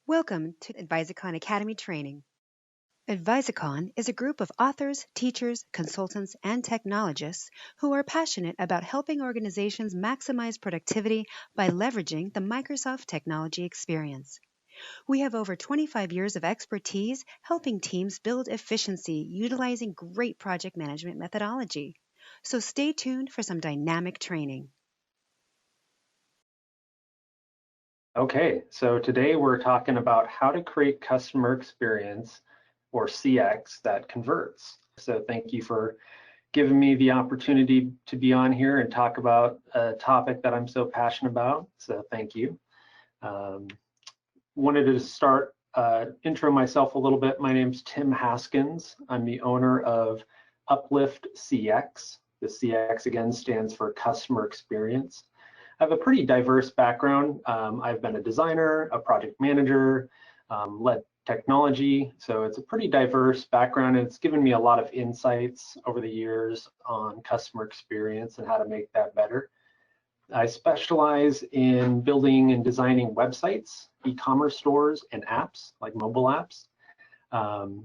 Welcome to Advisicon Academy training. Advisicon is a group of authors, teachers, consultants, and technologists who are passionate about helping organizations maximize productivity by leveraging the Microsoft technology experience. We have over 25 years of expertise helping teams build efficiency utilizing great project management methodology. So stay tuned for some dynamic training. Okay, so today we're talking about how to create customer experience or CX that converts. So thank you for giving me the opportunity to be on here and talk about a topic that I'm so passionate about. So thank you. Wanted to start intro myself a little bit. My name's Tim Hoskins. I'm the owner of Uplift CX. The CX again stands for customer experience. I have a pretty diverse background. I've been a designer, a project manager, led technology. So it's a pretty diverse background, and it's given me a lot of insights over the years on customer experience and how to make that better. I specialize in building and designing websites, e-commerce stores, and apps like mobile apps.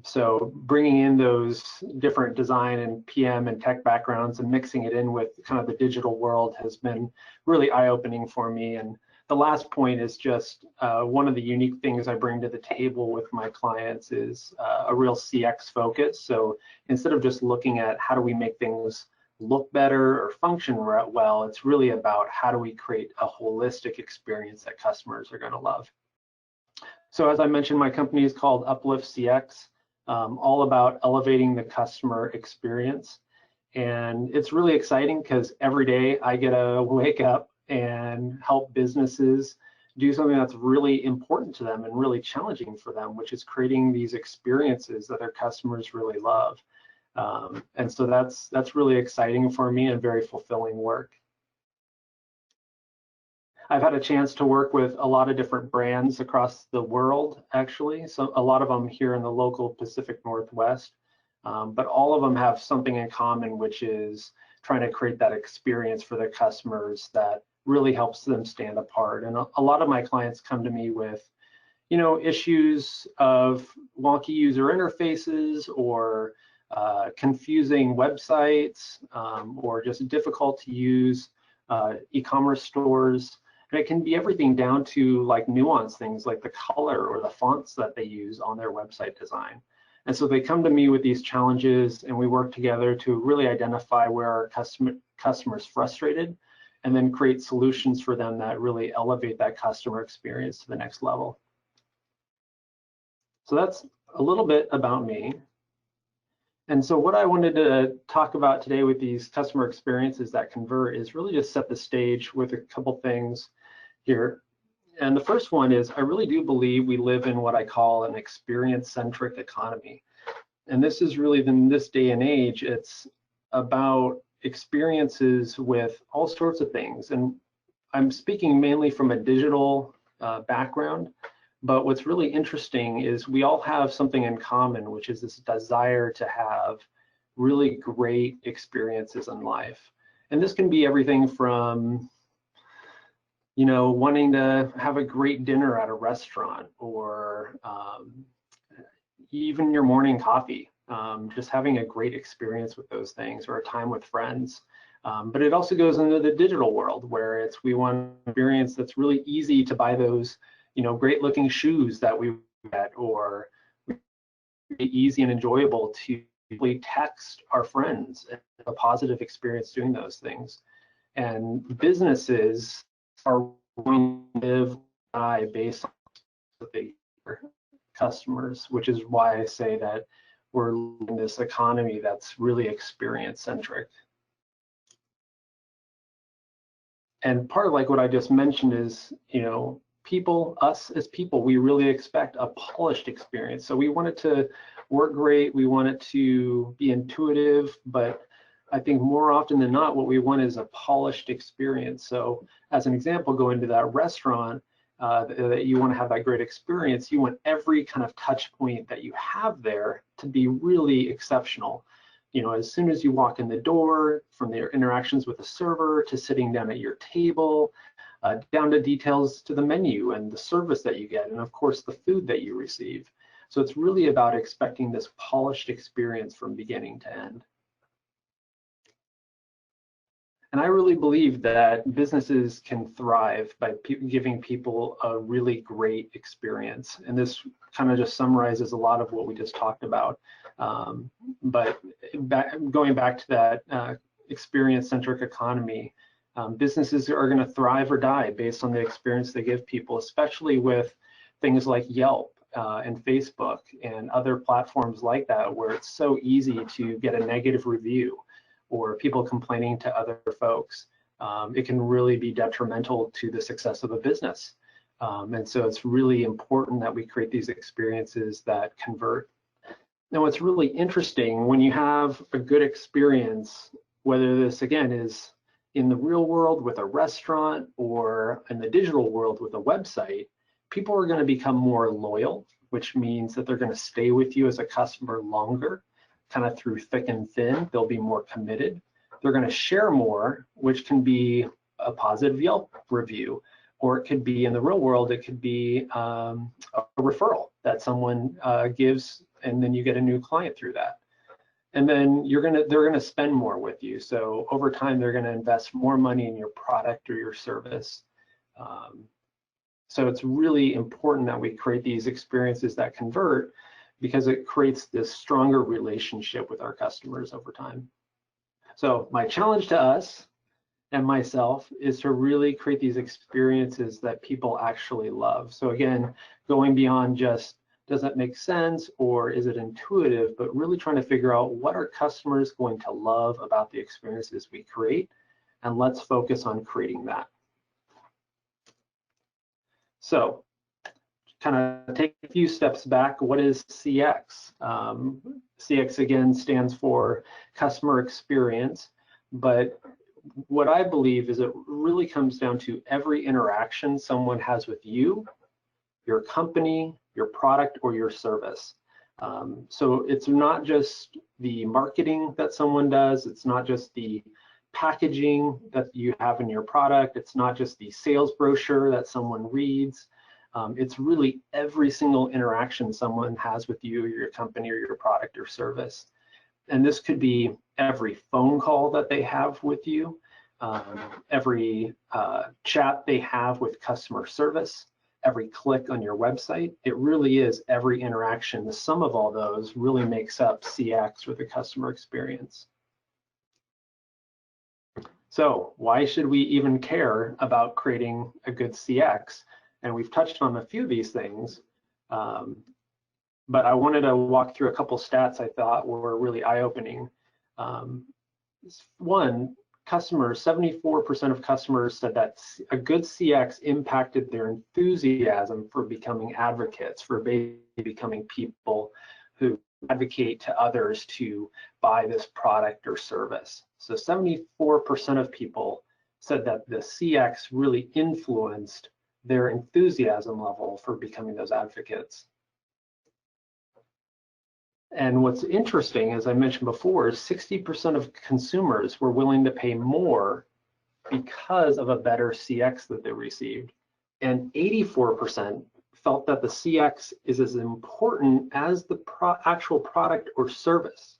So bringing in those different design and PM and tech backgrounds and mixing it in with kind of the digital world has been really eye-opening for me. And the last point is just one of the unique things I bring to the table with my clients is a real CX focus. So instead of just looking at how do we make things look better or function well, it's really about how do we create a holistic experience that customers are going to love. So as I mentioned, my company is called Uplift CX, all about elevating the customer experience. And it's really exciting because every day I get to wake up and help businesses do something that's really important to them and really challenging for them, which is creating these experiences that their customers really love. And so that's really exciting for me and very fulfilling work. I've had a chance to work with a lot of different brands across the world, actually. So a lot of them here in the local Pacific Northwest, but all of them have something in common, which is trying to create that experience for their customers that really helps them stand apart. And a lot of my clients come to me with, issues of wonky user interfaces or confusing websites or just difficult to use e-commerce stores. And it can be everything down to like nuanced things like the color or the fonts that they use on their website design. And so they come to me with these challenges and we work together to really identify where our customers frustrated and then create solutions for them that really elevate that customer experience to the next level. So that's a little bit about me. And so what I wanted to talk about today with these customer experiences that convert is really just set the stage with a couple things here. And the first one is I really do believe we live in what I call an experience-centric economy. And this is really, in this day and age, it's about experiences with all sorts of things. And I'm speaking mainly from a digital background. But what's really interesting is we all have something in common, which is this desire to have really great experiences in life. And this can be everything from, wanting to have a great dinner at a restaurant or even your morning coffee, just having a great experience with those things or a time with friends. But it also goes into the digital world where we want an experience that's really easy to buy those great looking shoes that we get, or easy and enjoyable to text our friends and a positive experience doing those things. And businesses are going to live based on the customers, which is why I say that we're in this economy that's really experience centric. And part of like what I just mentioned is, us as people, we really expect a polished experience. So we want it to work great, we want it to be intuitive, but I think more often than not, what we want is a polished experience. So as an example, go into that restaurant that you want to have that great experience, you want every kind of touch point that you have there to be really exceptional. As soon as you walk in the door, from their interactions with the server to sitting down at your table, down to details to the menu and the service that you get, and of course the food that you receive. So it's really about expecting this polished experience from beginning to end. And I really believe that businesses can thrive by giving people a really great experience. And this kind of just summarizes a lot of what we just talked about. But going back to that experience-centric economy, businesses are going to thrive or die based on the experience they give people, especially with things like Yelp and Facebook and other platforms like that, where it's so easy to get a negative review or people complaining to other folks. It can really be detrimental to the success of a business. And so it's really important that we create these experiences that convert. Now, what's really interesting, when you have a good experience, whether this again is in the real world with a restaurant or in the digital world with a website, people are going to become more loyal, which means that they're going to stay with you as a customer longer, kind of through thick and thin. They'll be more committed. They're going to share more, which can be a positive Yelp review, or it could be in the real world, it could be a referral that someone gives, and then you get a new client through that. And then they're gonna spend more with you. So over time, they're gonna invest more money in your product or your service. So it's really important that we create these experiences that convert, because it creates this stronger relationship with our customers over time. So my challenge to us and myself is to really create these experiences that people actually love. So again, going beyond just, does that make sense or is it intuitive, but really trying to figure out what are customers going to love about the experiences we create, and let's focus on creating that. So kind of take a few steps back. What is CX? CX again stands for customer experience, but what I believe is it really comes down to every interaction someone has with you, your company, your product, or your service. So it's not just the marketing that someone does, it's not just the packaging that you have in your product, it's not just the sales brochure that someone reads. It's really every single interaction someone has with you, or your company, or your product or service. And this could be every phone call that they have with you, every chat they have with customer service, every click on your website. It really is every interaction. The sum of all those really makes up CX, or the customer experience. So why should we even care about creating a good CX? And we've touched on a few of these things, but I wanted to walk through a couple stats I thought were really eye-opening. One, customers, 74% of customers said that a good CX impacted their enthusiasm for becoming advocates, for becoming people who advocate to others to buy this product or service. So 74% of people said that the CX really influenced their enthusiasm level for becoming those advocates. And what's interesting, as I mentioned before, is 60% of consumers were willing to pay more because of a better CX that they received. And 84% felt that the CX is as important as the actual product or service.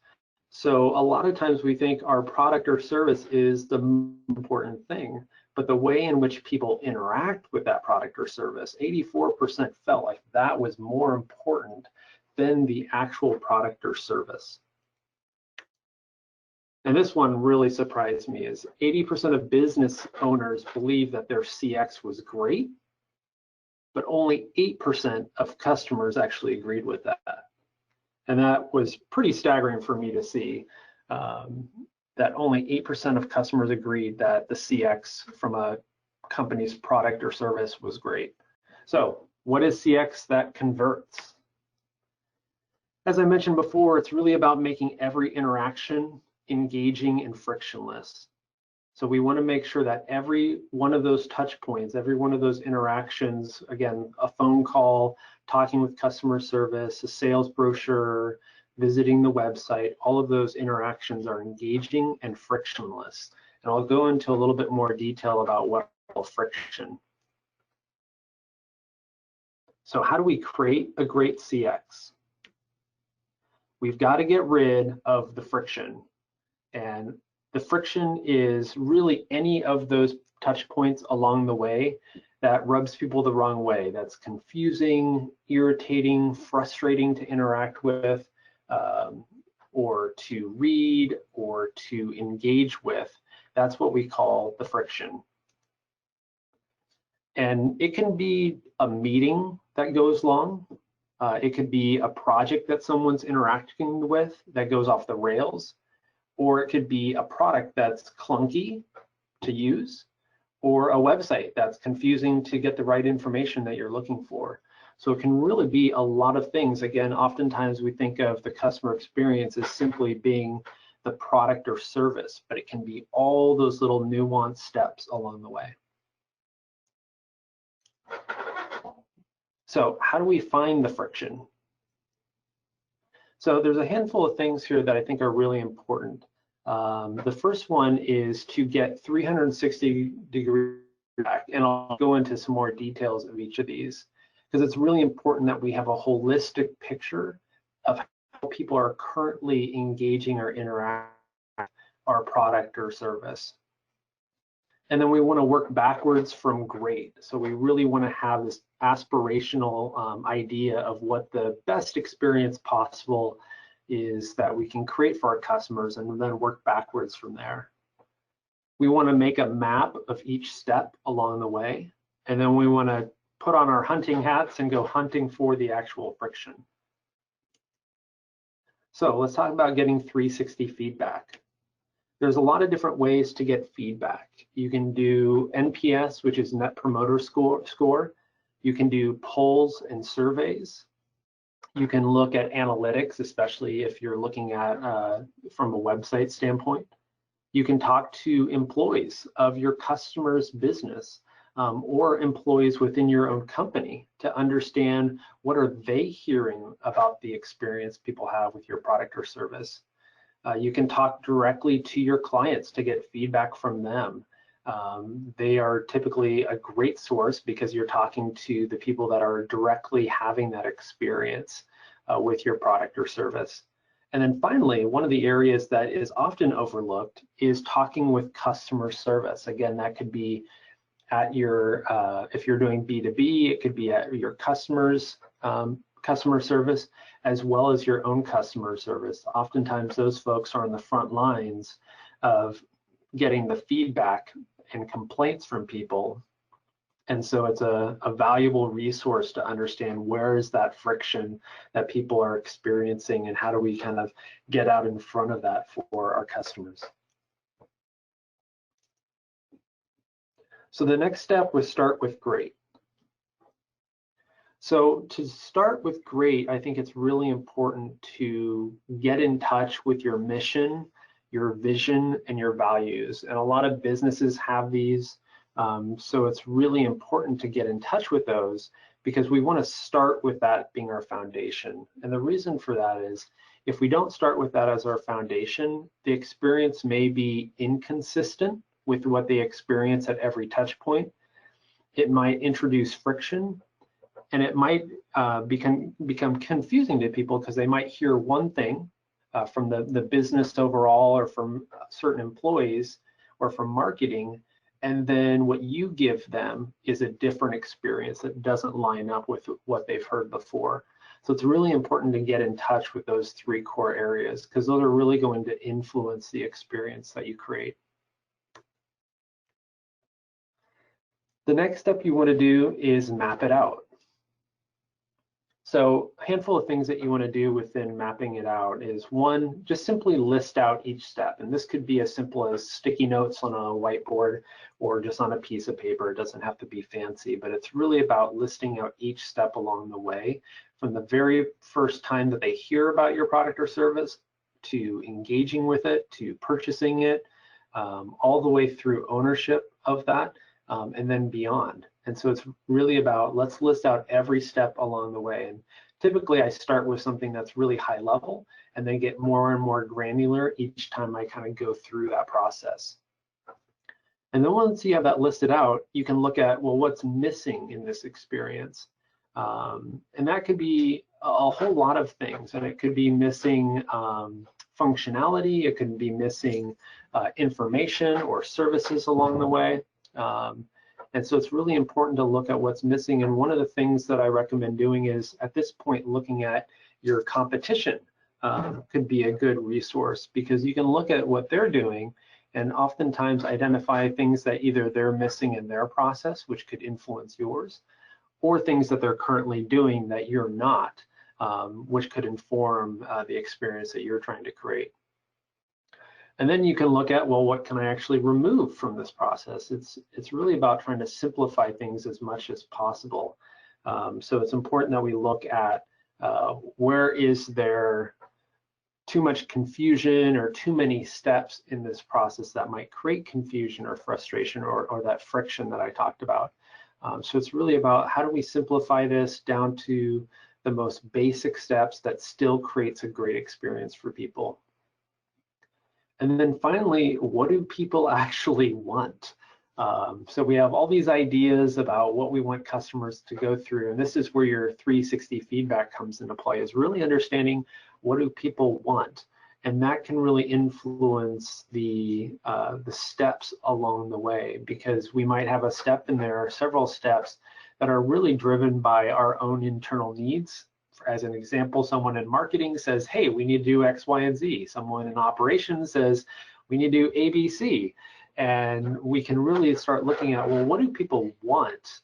So a lot of times we think our product or service is the important thing, but the way in which people interact with that product or service, 84% felt like that was more important than the actual product or service. And this one really surprised me, is 80% of business owners believe that their CX was great, but only 8% of customers actually agreed with that. And that was pretty staggering for me to see, that only 8% of customers agreed that the CX from a company's product or service was great. So what is CX that converts? As I mentioned before, it's really about making every interaction engaging and frictionless. So we want to make sure that every one of those touch points, every one of those interactions, again, a phone call, talking with customer service, a sales brochure, visiting the website, all of those interactions are engaging and frictionless. And I'll go into a little bit more detail about what friction. So how do we create a great CX? We've got to get rid of the friction. And the friction is really any of those touch points along the way that rubs people the wrong way. That's confusing, irritating, frustrating to interact with, or to read, or to engage with. That's what we call the friction. And it can be a meeting that goes long. It could be a project that someone's interacting with that goes off the rails, or it could be a product that's clunky to use, or a website that's confusing to get the right information that you're looking for. So it can really be a lot of things. Again, oftentimes we think of the customer experience as simply being the product or service, but it can be all those little nuanced steps along the way. So how do we find the friction? So there's a handful of things here that I think are really important. The first one is to get 360-degree feedback, and I'll go into some more details of each of these, because it's really important that we have a holistic picture of how people are currently engaging or interacting with our product or service. And then we want to work backwards from great. So we really want to have this aspirational idea of what the best experience possible is that we can create for our customers, and then work backwards from there. We want to make a map of each step along the way, and then we want to put on our hunting hats and go hunting for the actual friction. So let's talk about getting 360 feedback. There's a lot of different ways to get feedback. You can do NPS, which is Net Promoter Score. You can do polls and surveys. You can look at analytics, especially if you're looking at from a website standpoint. You can talk to employees of your customer's business, or employees within your own company, to understand what are they hearing about the experience people have with your product or service. You can talk directly to your clients to get feedback from them. They are typically a great source because you're talking to the people that are directly having that experience with your product or service. And then finally, one of the areas that is often overlooked is talking with customer service. Again, that could be at your, if you're doing B2B, it could be at your customers' customer service, as well as your own customer service. Oftentimes those folks are on the front lines of getting the feedback and complaints from people. And so it's a valuable resource to understand where is that friction that people are experiencing, and how do we kind of get out in front of that for our customers. So the next step was start with great. So to start with great, I think it's really important to get in touch with your mission, your vision, and your values. And a lot of businesses have these. So it's really important to get in touch with those, because we want to start with that being our foundation. And the reason for that is, if we don't start with that as our foundation, the experience may be inconsistent with what they experience at every touch point. It might introduce friction, and it might become confusing to people, because they might hear one thing from the business overall, or from certain employees, or from marketing, and then what you give them is a different experience that doesn't line up with what they've heard before. So it's really important to get in touch with those three core areas, because those are really going to influence the experience that you create. The next step you want to do is map it out. So a handful of things that you want to do within mapping it out is, one, just simply list out each step. And this could be as simple as sticky notes on a whiteboard, or just on a piece of paper. It doesn't have to be fancy, but it's really about listing out each step along the way, from the very first time that they hear about your product or service, to engaging with it, to purchasing it, all the way through ownership of that, and then beyond. And so it's really about, let's list out every step along the way. And typically I start with something that's really high level, and then get more and more granular each time I kind of go through that process. And then once you have that listed out, you can look at, well, what's missing in this experience? And that could be a whole lot of things. And it could be missing functionality. It could be missing information or services along the way. And so it's really important to look at what's missing. And one of the things that I recommend doing is, at this point, looking at your competition could be a good resource, because you can look at what they're doing and oftentimes identify things that either they're missing in their process, which could influence yours, or things that they're currently doing that you're not, which could inform the experience that you're trying to create. And then you can look at, well, what can I actually remove from this process? It's really about trying to simplify things as much as possible. So it's important that we look at where is there too much confusion or too many steps in this process that might create confusion or frustration or that friction that I talked about. So it's really about, how do we simplify this down to the most basic steps that still creates a great experience for people. And then finally, what do people actually want? So we have all these ideas about what we want customers to go through, and this is where your 360 feedback comes into play, is really understanding what do people want, and that can really influence the steps along the way, because we might have a step in there, or several steps that are really driven by our own internal needs. As an example, someone in marketing says, hey, we need to do X, Y, and Z. Someone in operations says, we need to do A, B, C. And we can really start looking at, well, what do people want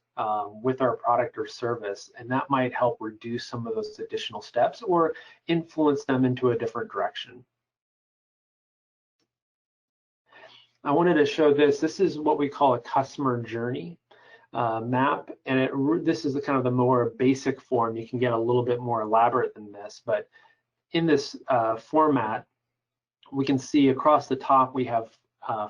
with our product or service? And that might help reduce some of those additional steps or influence them into a different direction. I wanted to show this. This is what we call a customer journey map, and this is the kind of the more basic form. You can get a little bit more elaborate than this, but in this format, we can see across the top we have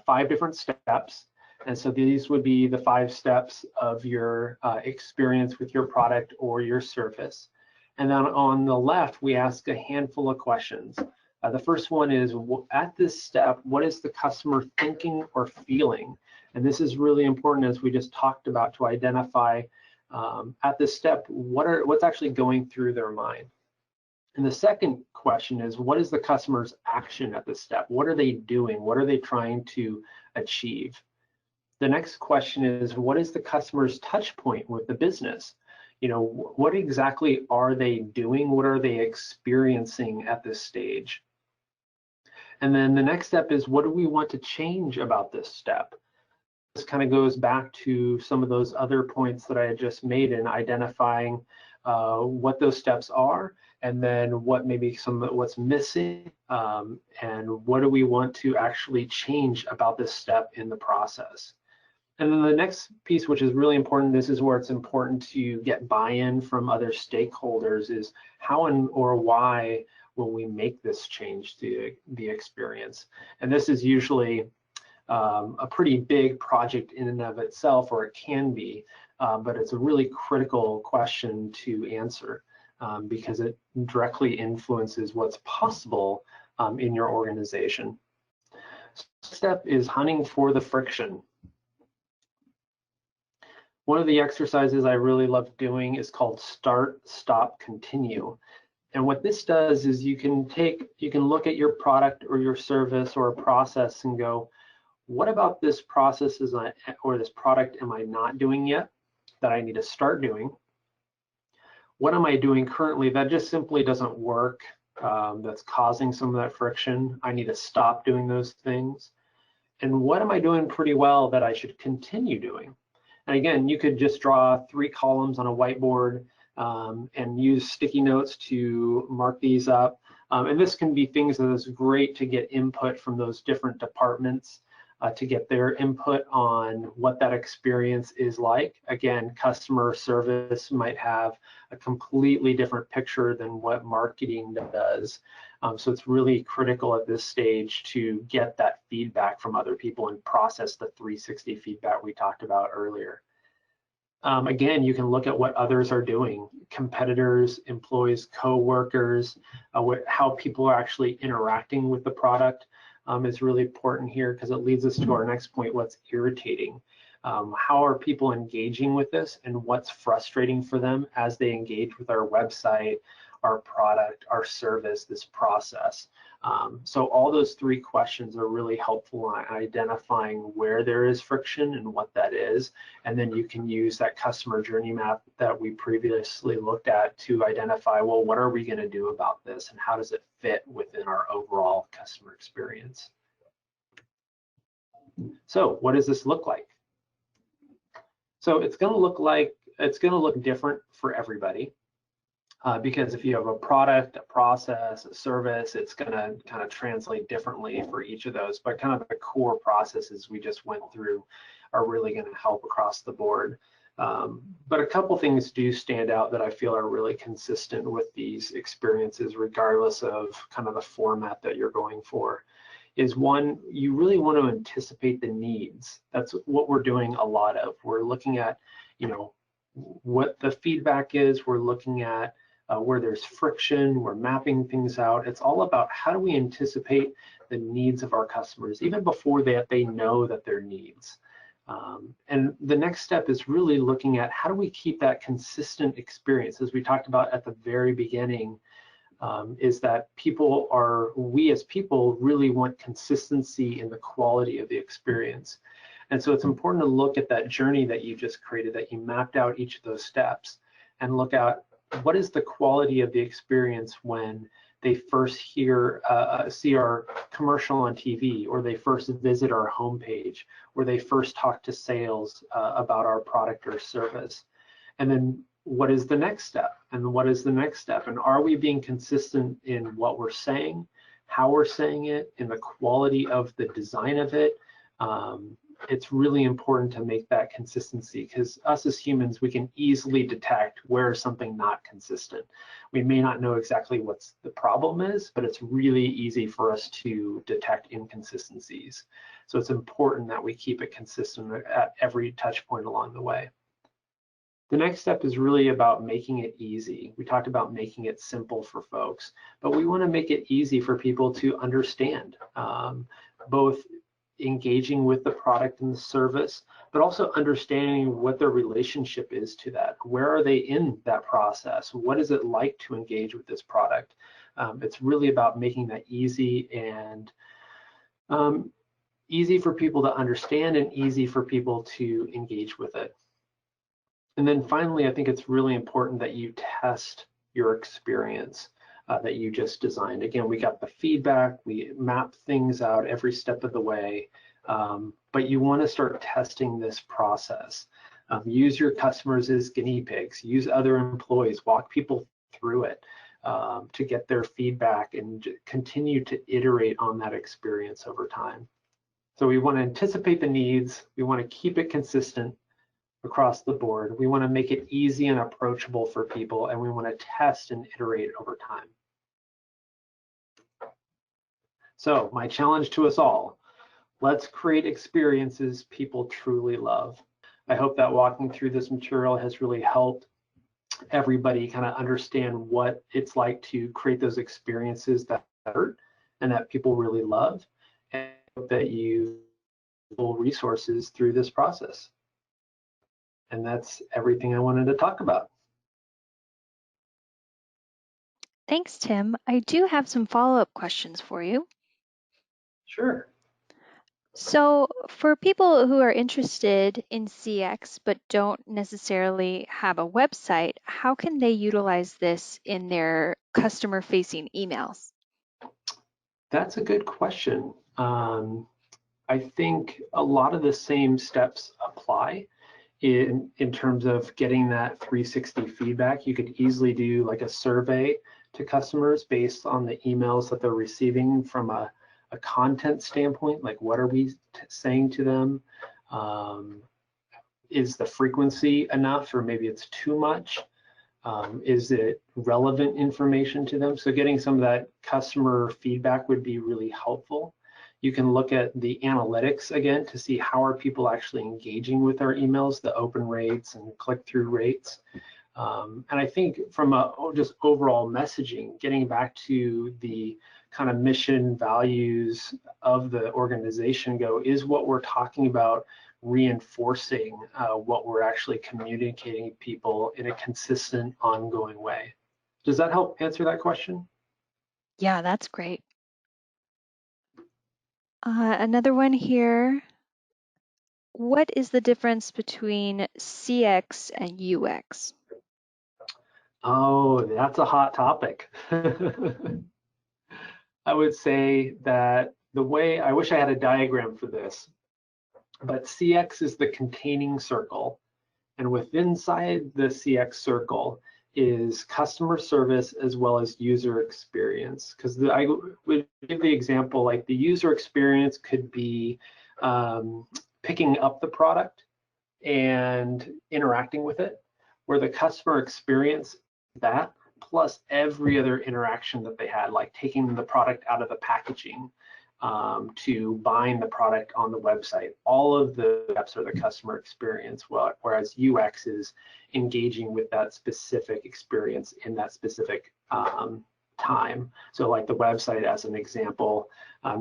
5 different steps, and so these would be the 5 steps of your experience with your product or your service. And then on the left, we ask a handful of questions. The first one is, at this step, what is the customer thinking or feeling? And this is really important, as we just talked about, to identify at this step what's actually going through their mind. And the second question is, what is the customer's action at this step? What are they doing? What are they trying to achieve? The next question is, what is the customer's touch point with the business? You know, what exactly are they doing? What are they experiencing at this stage? And then the next step is, what do we want to change about this step? This kind of goes back to some of those other points that I had just made in identifying what those steps are, and then what maybe what's missing, and what do we want to actually change about this step in the process. And then the next piece, which is really important, this is where it's important to get buy-in from other stakeholders, is how and or why will we make this change to the experience. And this is usually a pretty big project in and of itself, or it can be, but it's a really critical question to answer because it directly influences what's possible in your organization. Step is hunting for the friction. One of the exercises I really love doing is called Start, Stop, Continue. And what this does is you can look at your product or your service or a process and go, what about this process or this product am I not doing yet that I need to start doing? What am I doing currently that just simply doesn't work, that's causing some of that friction? I need to stop doing those things. And what am I doing pretty well that I should continue doing? And again, you could just draw 3 columns on a whiteboard and use sticky notes to mark these up. And this can be things that is great to get input from those different departments to get their input on what that experience is like. Again, customer service might have a completely different picture than what marketing does. So it's really critical at this stage to get that feedback from other people and process the 360 feedback we talked about earlier. Again, you can look at what others are doing, competitors, employees, co-workers, how people are actually interacting with the product. is really important here because it leads us to our next point, what's irritating. How are people engaging with this and what's frustrating for them as they engage with our website, our product, our service, this process. So all those three questions are really helpful in identifying where there is friction and what that is. And then you can use that customer journey map that we previously looked at to identify, well, what are we going to do about this and how does it fit within our overall customer experience? So what does this look like? So it's going to look different for everybody. Because if you have a product, a process, a service, it's going to kind of translate differently for each of those. But kind of the core processes we just went through are really going to help across the board. But a couple things do stand out that I feel are really consistent with these experiences, regardless of kind of the format that you're going for. Is one, you really want to anticipate the needs. That's what we're doing a lot of. We're looking at, what the feedback is. We're looking at where there's friction, we're mapping things out. It's all about how do we anticipate the needs of our customers, even before they know that they're needs. And the next step is really looking at how do we keep that consistent experience, as we talked about at the very beginning, is that we as people really want consistency in the quality of the experience. And so it's important to look at that journey that you just created, that you mapped out each of those steps, and look at what is the quality of the experience when they first see our commercial on TV, or they first visit our homepage, or they first talk to sales about our product or service. And then what is the next step? And what is the next step? And are we being consistent in what we're saying, how we're saying it, in the quality of the design of it? It's really important to make that consistency, because us as humans, we can easily detect where something not consistent. We may not know exactly what the problem is, but it's really easy for us to detect inconsistencies. So it's important that we keep it consistent at every touch point along the way. The next step is really about making it easy. We talked about making it simple for folks, but we want to make it easy for people to understand, both engaging with the product and the service, but also understanding what their relationship is to that. Where are they in that process? What is it like to engage with this product? It's really about making that easy, and easy for people to understand and easy for people to engage with it. And then finally, I think it's really important that you test your experience that you just designed. Again, we got the feedback, we mapped things out every step of the way, but you want to start testing this process. Use your customers as guinea pigs, use other employees, walk people through it to get their feedback and continue to iterate on that experience over time. So we want to anticipate the needs, we want to keep it consistent across the board. We want to make it easy and approachable for people, and we want to test and iterate over time. So my challenge to us all, let's create experiences people truly love. I hope that walking through this material has really helped everybody kind of understand what it's like to create those experiences that hurt and that people really love, and that you will resources through this process. And that's everything I wanted to talk about. Thanks, Tim. I do have some follow-up questions for you. Sure. So for people who are interested in CX but don't necessarily have a website, how can they utilize this in their customer-facing emails? That's a good question. I think a lot of the same steps apply in terms of getting that 360 feedback. You could easily do like a survey to customers based on the emails that they're receiving from a content standpoint, like what are we saying to them? Is the frequency enough, or maybe it's too much? Is it relevant information to them? So getting some of that customer feedback would be really helpful. You can look at the analytics again to see how are people actually engaging with our emails, the open rates and click-through rates. And I think from a just overall messaging, getting back to the kind of mission values of the organization go, is what we're talking about reinforcing what we're actually communicating to people in a consistent, ongoing way. Does that help answer that question? Yeah, that's great. Another one here. What is the difference between CX and UX? Oh, that's a hot topic. I would say that the way, I wish I had a diagram for this, but CX is the containing circle. And within inside the CX circle is customer service as well as user experience. Because I would give the example, like the user experience could be picking up the product and interacting with it, where the customer experience, that plus every other interaction that they had, like taking the product out of the packaging to buying the product on the website. All of the steps are the customer experience, whereas UX is engaging with that specific experience in that specific time. So like the website as an example,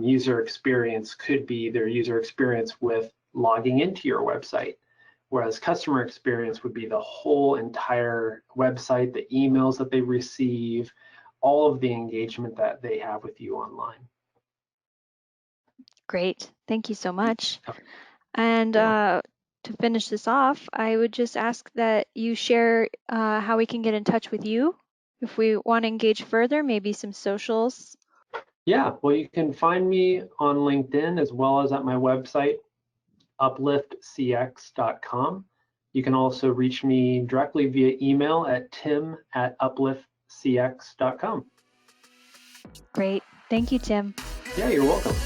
user experience could be their user experience with logging into your website. Whereas customer experience would be the whole entire website, the emails that they receive, all of the engagement that they have with you online. Great, thank you so much. And Yeah. to finish this off, I would just ask that you share how we can get in touch with you if we want to engage further, maybe some socials. Yeah, well, you can find me on LinkedIn as well as at my website, upliftcx.com. You can also reach me directly via email at tim@upliftcx.com. Great. Thank you, Tim. Yeah, you're welcome.